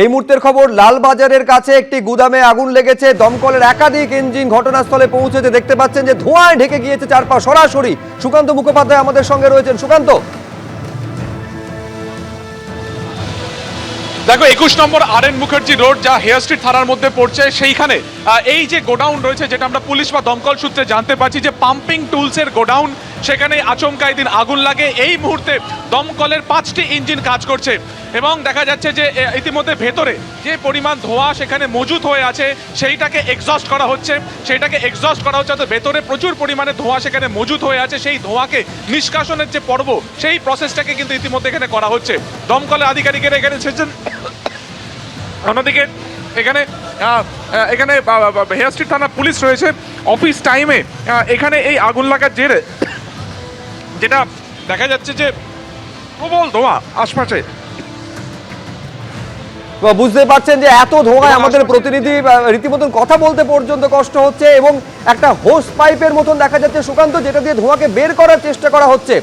এই মুহূর্তের খবর, লালবাজারের কাছে একটি গুদামে আগুন লেগেছে। দমকলের একাধিক ইঞ্জিন ঘটনাস্থলে পৌঁছেছে। দেখতে পাচ্ছেন যে ধোঁয়ায় ঢেকে গিয়েছে চারপাশ। সরাসরি সুকান্ত মুখোপাধ্যায় আমাদের সঙ্গে রয়েছেন। সুকান্ত, দেখো 21 নম্বর RN মুখার্জি রোড, যা হেয়ার স্ট্রিট থানার মধ্যে পড়ছে, সেইখানে এই যে গোডাউন রয়েছে, যেটা আমরা পুলিশ বা দমকল সূত্রে জানতে পারছি যে পাম্পিং টুলসের গোডাউন, সেখানে আচমকা এদিন আগুন লাগে। এই মুহূর্তে দমকলের 5টি ইঞ্জিন কাজ করছে এবং দেখা যাচ্ছে যে ইতিমধ্যে ভেতরে যে পরিমাণ ধোঁয়া সেখানে মজুত হয়ে আছে সেইটাকে এক্সস্ট করা হচ্ছে। তো ভেতরে প্রচুর পরিমাণে ধোঁয়া সেখানে মজুত হয়ে আছে। সেই ধোঁয়াকে নিষ্কাশনের যে পর্ব, সেই প্রসেসটাকে কিন্তু ইতিমধ্যে এখানে করা হচ্ছে। দমকলের আধিকারিকেরা এখানে এসেছেন। অন্যদিকে এখানে হেয়ার স্ট্রিট থানা পুলিশ রয়েছে অফিস টাইমে। এখানে এই আগুন লাগার জেরে যেটা দেখা যাচ্ছে যে প্রবল ধোঁয়া আশপাশে। বুঝতে পারছেন যে এত ধোঁয়ায় আমাদের প্রতিনিধি রীতিমতন কথা বলতে পর্যন্ত কষ্ট হচ্ছে এবং একটা হোস পাইপের মতন দেখা যাচ্ছে সুকান্ত, যেটা দিয়ে ধোঁয়াকে বের করার চেষ্টা করা হচ্ছে।